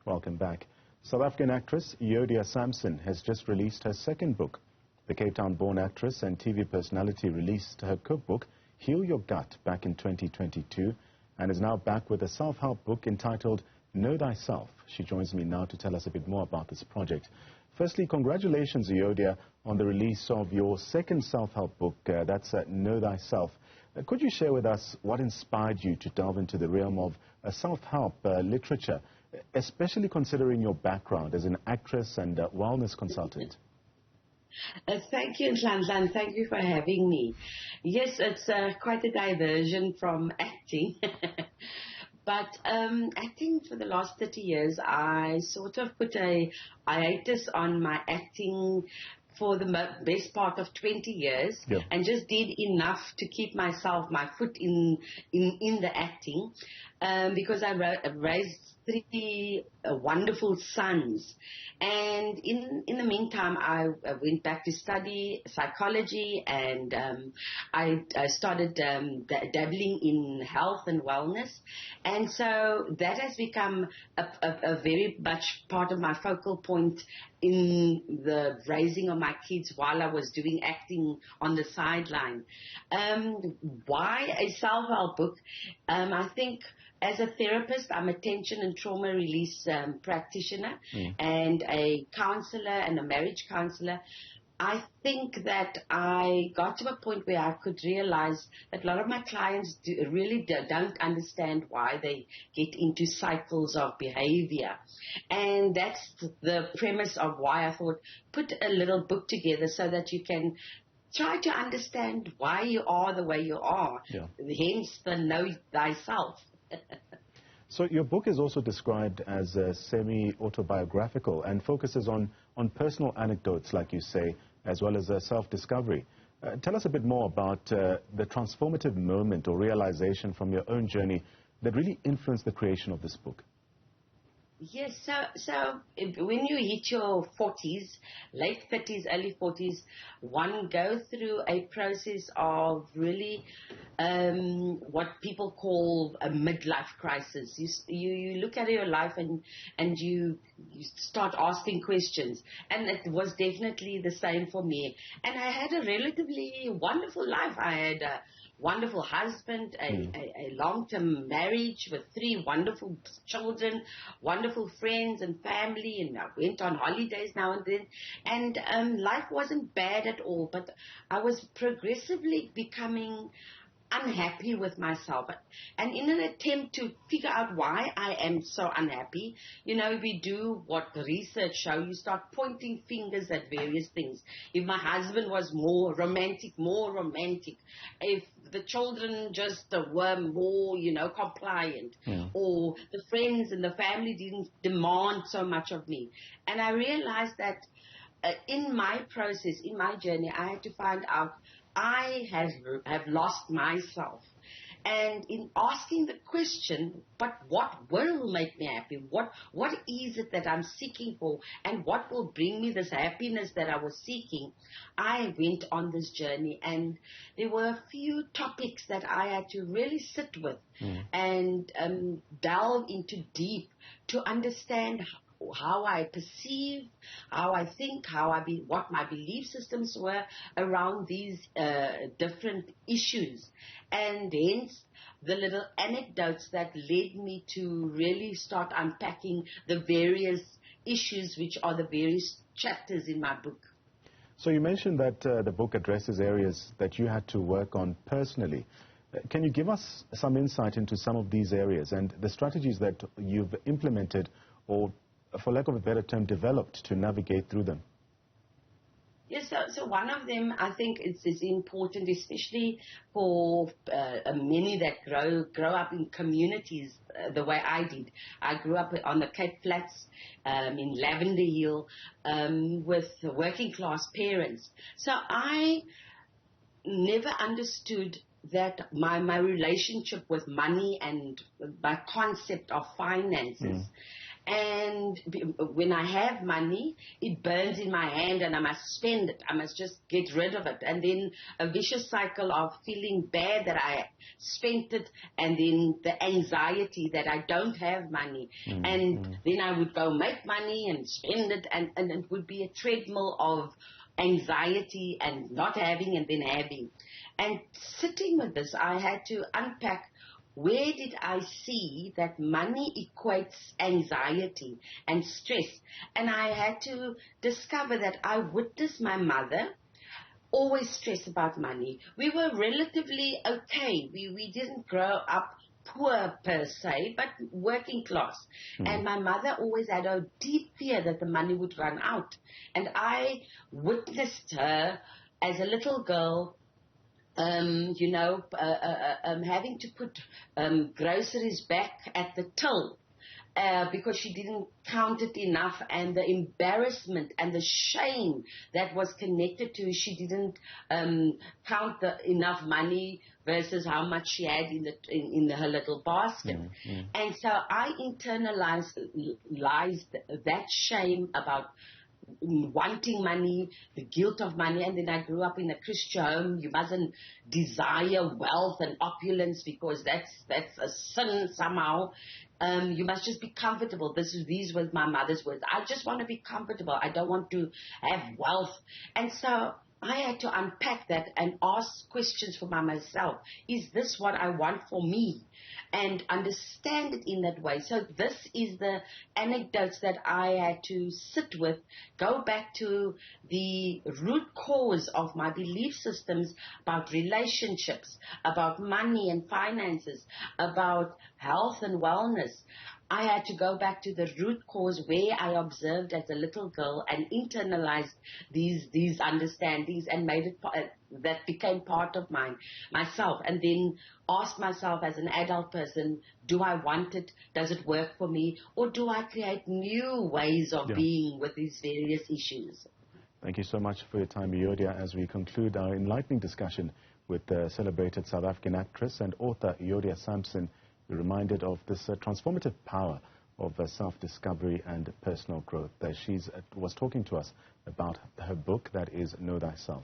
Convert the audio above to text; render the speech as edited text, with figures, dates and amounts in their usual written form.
Welcome back. South African actress Euodia Samson has just released her second book. The Cape Town-born actress and TV personality released her cookbook, Heal Your Gut, back in 2022 and is now back with a self-help book entitled Know Thyself. She joins me now to tell us a bit more about this project. Firstly, congratulations, Euodia, on the release of your second self-help book, that's Know Thyself. Could you share with us what inspired you to delve into the realm of self-help literature, especially considering your background as an actress and wellness consultant? Thank you, Nhlanhla. Thank you for having me. Yes, it's quite a diversion from acting. But acting for the last 30 years, I sort of put a hiatus on my acting for the best part of 20 years, and just did enough to keep my foot in the acting, because I raised 3 wonderful sons. And in the meantime, I went back to study psychology, and I started dabbling in health and wellness. And so that has become a very much part of my focal point in the raising of my kids while I was doing acting on the sideline. Why a self-help book? I think as a therapist, I'm a tension and trauma release practitioner and a counselor and a marriage counselor. I think that I got to a point where I could realize that a lot of my clients really don't understand why they get into cycles of behavior. And that's the premise of why I thought, put a little book together so that you can try to understand why you are the way you are. Hence the Know Thyself. So your book is also described as semi-autobiographical and focuses on personal anecdotes, like you say, as well as self-discovery. Tell us a bit more about the transformative moment or realization from your own journey that really influenced the creation of this book. Yes, so when you hit your 40s, late 30s, early 40s, one goes through a process of really what people call a midlife crisis. You look at your life and you start asking questions. And it was definitely the same for me. And I had a relatively wonderful life. I had a wonderful husband, a long-term marriage with 3 wonderful children, wonderful friends and family, and I went on holidays now and then, and life wasn't bad at all, but I was progressively becoming unhappy with myself. And in an attempt to figure out why I am so unhappy, we do what the research shows. You start pointing fingers at various things. If my husband was more romantic. If the children just were more, compliant, or the friends and the family didn't demand so much of me. And I realized that in my process, in my journey, I had to find out I have lost myself. And in asking the question, but what will make me happy? What is it that I'm seeking for? And what will bring me this happiness that I was seeking? I went on this journey, and there were a few topics that I had to really sit with and delve into deep to understand how I perceive, how I think, what my belief systems were around these different issues. And hence the little anecdotes that led me to really start unpacking the various issues, which are the various chapters in my book. So you mentioned that the book addresses areas that you had to work on personally. Can you give us some insight into some of these areas and the strategies that you've implemented, or for lack of a better term, developed to navigate through them? Yes, so one of them, I think it's important, especially for many that grow up in communities the way I did. I grew up on the Cape Flats in Lavender Hill with working class parents. So I never understood that my relationship with money and my concept of finances. And and when I have money, it burns in my hand and I must spend it. I must just get rid of it. And then a vicious cycle of feeling bad that I spent it, and then the anxiety that I don't have money. And then I would go make money and spend it, and it would be a treadmill of anxiety and not having and then having. And sitting with this, I had to unpack, where did I see that money equates anxiety and stress? And I had to discover that I witnessed my mother always stress about money. We were relatively okay. We didn't grow up poor per se, but working class. And my mother always had a deep fear that the money would run out. And I witnessed her as a little girl, having to put groceries back at the till because she didn't count it enough, and the embarrassment and the shame that was connected to she didn't count enough money versus how much she had in her little basket. And so I internalized that shame about wanting money, the guilt of money. And then I grew up in a Christian home. You mustn't desire wealth and opulence because that's a sin somehow. You must just be comfortable. These were my mother's words. I just want to be comfortable. I don't want to have wealth. And so I had to unpack that and ask questions for myself. Is this what I want for me? And understand it in that way. So this is the anecdotes that I had to sit with, go back to the root cause of my belief systems about relationships, about money and finances, about health and wellness. I had to go back to the root cause where I observed as a little girl and internalized these understandings and made it that became part of myself. And then asked myself as an adult person, do I want it? Does it work for me? Or do I create new ways of being with these various issues? Thank you so much for your time, Euodia, as we conclude our enlightening discussion with the celebrated South African actress and author Euodia Samson. We're reminded of this transformative power of self-discovery and personal growth. She was talking to us about her book, that is Know Thyself.